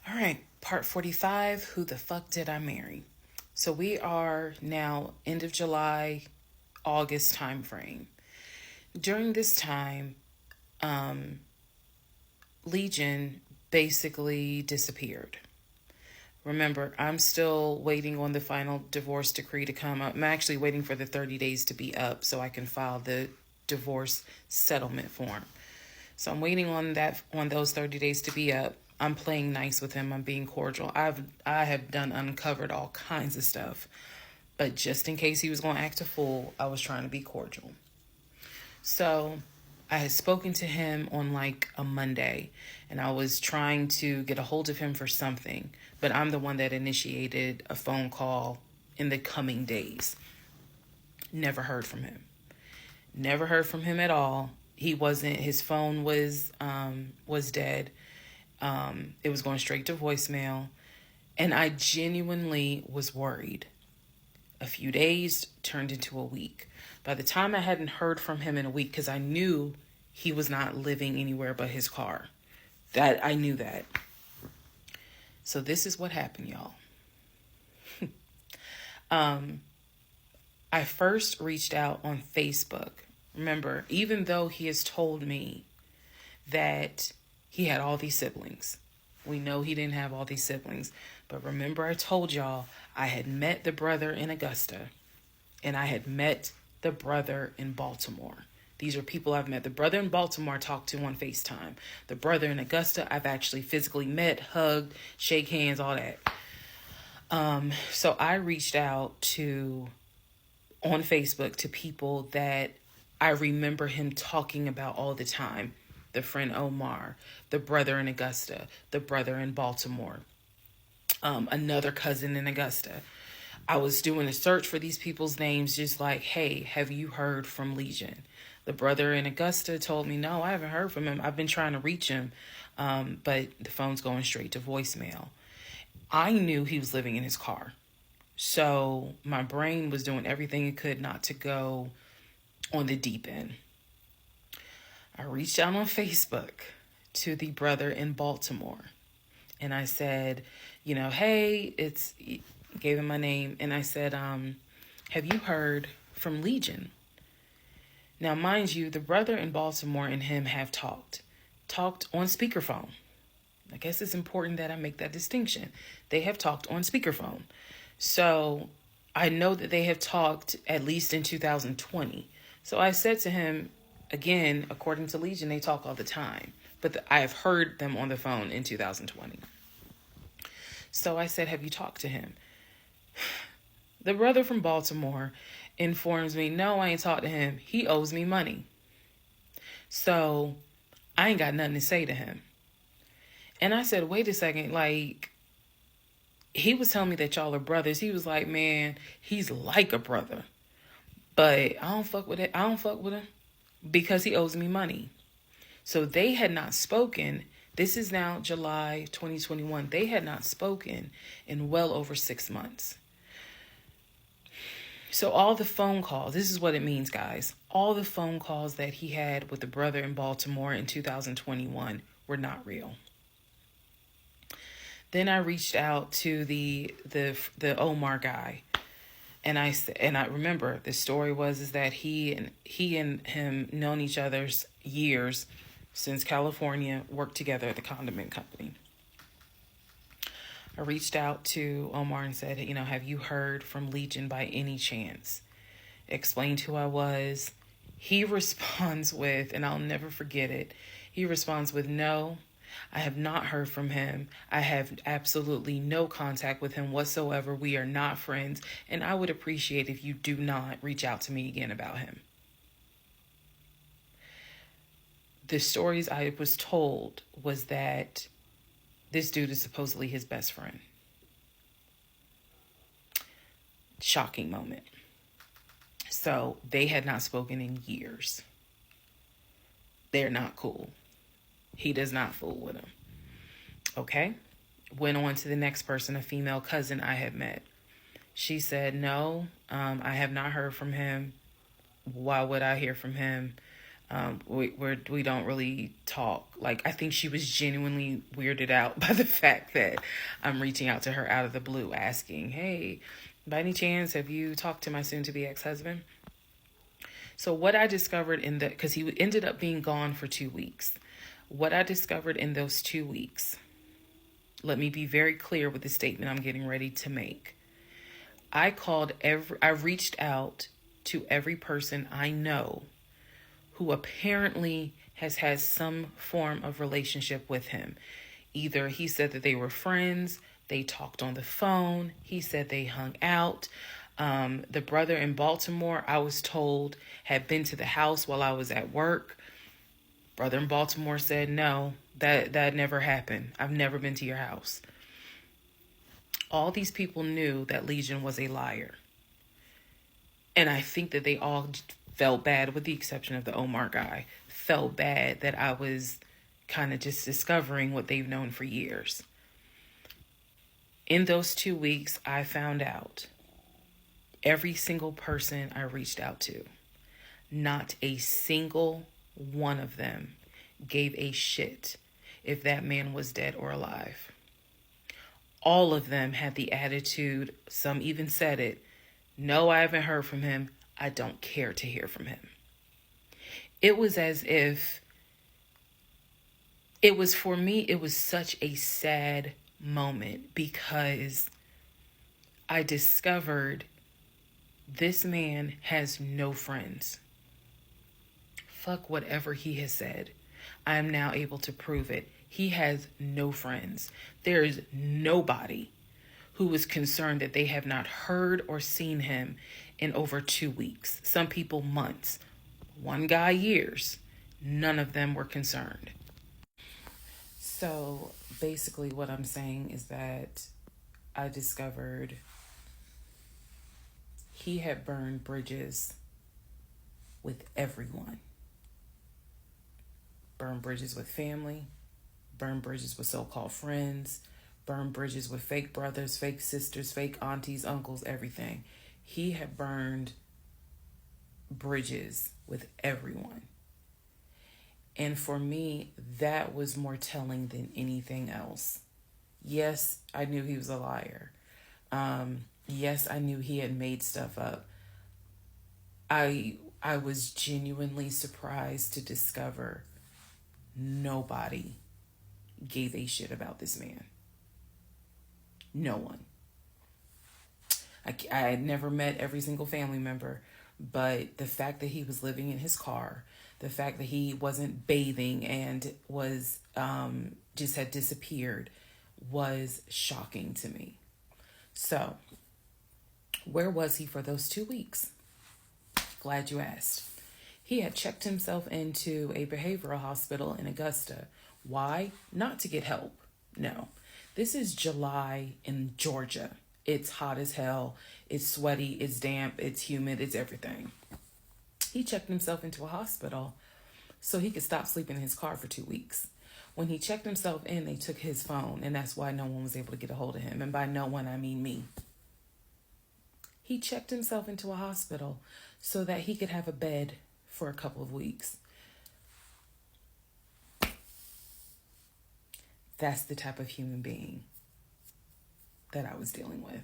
All right, part 45, who the fuck did I marry? So we are now end of July, August time frame. During this time, um, Legion basically disappeared. Remember, I'm still waiting on the final divorce decree to come up. I'm actually waiting for the 30 days to be up so I can file the divorce settlement form. So I'm waiting on those 30 days to be up. I'm playing nice with him. I'm being cordial. I have done uncovered all kinds of stuff. But just in case he was going to act a fool, I was trying to be cordial. So I had spoken to him on like a Monday, and I was trying to get a hold of him for something, but I'm the one that initiated a phone call in the coming days. Never heard from him. Never heard from him at all. He wasn't. His phone was dead. It was going straight to voicemail, and I genuinely was worried. A few days turned into a week. By the time I hadn't heard from him in a week, because I knew he was not living anywhere but his car. That I knew that. So this is what happened, y'all. I first reached out on Facebook. Remember, even though he has told me that he had all these siblings, we know he didn't have all these siblings. But remember, I told y'all I had met the brother in Augusta and I had met the brother in Baltimore. These are people I've met. The brother in Baltimore I talked to on FaceTime. The brother in Augusta I've actually physically met, hugged, shake hands, all that. So I reached out on Facebook to people that I remember him talking about all the time. The friend Omar, the brother in Augusta, the brother in Baltimore, another cousin in Augusta. I was doing a search for these people's names, just like, hey, have you heard from Legion? The brother in Augusta told me, no, I haven't heard from him. I've been trying to reach him, but the phone's going straight to voicemail. I knew he was living in his car. So my brain was doing everything it could not to go on the deep end. I reached out on Facebook to the brother in Baltimore. And I said, hey, gave him my name. And I said, have you heard from Legion? Now, mind you, the brother in Baltimore and him have talked on speakerphone. I guess it's important that I make that distinction. They have talked on speakerphone. So I know that they have talked at least in 2020. So I said to him, again, according to Legion, they talk all the time. But I have heard them on the phone in 2020. So I said, have you talked to him? The brother from Baltimore informs me, no, I ain't talked to him. He owes me money. So I ain't got nothing to say to him. And I said, wait a second, like, he was telling me that y'all are brothers. He was like, man, he's like a brother. But I don't fuck with it. I don't fuck with him because he owes me money. So they had not spoken. This is now July 2021. They had not spoken in well over 6 months. So all the phone calls, this is what it means, guys. All the phone calls that he had with the brother in Baltimore in 2021 were not real. Then I reached out to the Omar guy, and I remember the story was that he and him known each other's years since California, worked together at the condiment company. I reached out to Omar and said, have you heard from Legion by any chance? Explained who I was. He responds with, and I'll never forget it, he responds with, no, I have not heard from him. I have absolutely no contact with him whatsoever. We are not friends, and I would appreciate if you do not reach out to me again about him. The stories I was told was that this dude is supposedly his best friend. Shocking moment. So they had not spoken in years. They're not cool. He does not fool with him. Okay. Went on to the next person, a female cousin I had met. She said, no, I have not heard from him. Why would I hear from him? We don't really talk. Like, I think she was genuinely weirded out by the fact that I'm reaching out to her out of the blue, asking, "Hey, by any chance, have you talked to my soon-to-be ex-husband?" So what I discovered because he ended up being gone for 2 weeks. What I discovered in those 2 weeks, let me be very clear with the statement I'm getting ready to make. I reached out to every person I know who apparently has had some form of relationship with him. Either he said that they were friends, they talked on the phone, he said they hung out. The brother in Baltimore, I was told, had been to the house while I was at work. Brother in Baltimore said, no, that never happened. I've never been to your house. All these people knew that Legion was a liar. And I think that they all felt bad, with the exception of the Omar guy, felt bad that I was kind of just discovering what they've known for years. In those 2 weeks, I found out every single person I reached out to, not a single one of them gave a shit if that man was dead or alive. All of them had the attitude, some even said it, no, I haven't heard from him. I don't care to hear from him. It was as if, for me, it was such a sad moment because I discovered this man has no friends. Fuck whatever he has said. I am now able to prove it. He has no friends. There is nobody who is concerned that they have not heard or seen him in over 2 weeks. Some people months. One guy years. None of them were concerned. So basically what I'm saying is that I discovered he had burned bridges with everyone. Burned bridges with family, burned bridges with so-called friends, burned bridges with fake brothers, fake sisters, fake aunties, uncles, everything. He had burned bridges with everyone. And for me, that was more telling than anything else. Yes, I knew he was a liar. Yes, I knew he had made stuff up. I was genuinely surprised to discover nobody gave a shit about this man. No one. I had never met every single family member, but the fact that he was living in his car, the fact that he wasn't bathing and was just had disappeared was shocking to me. So, where was he for those 2 weeks? Glad you asked. He had checked himself into a behavioral hospital in Augusta. Why? Not to get help. No. This is July in Georgia. It's hot as hell. It's sweaty. It's damp. It's humid. It's everything. He checked himself into a hospital so he could stop sleeping in his car for 2 weeks. When he checked himself in, they took his phone, and that's why no one was able to get a hold of him. And by no one, I mean me. He checked himself into a hospital so that he could have a bed for a couple of weeks. That's the type of human being that I was dealing with.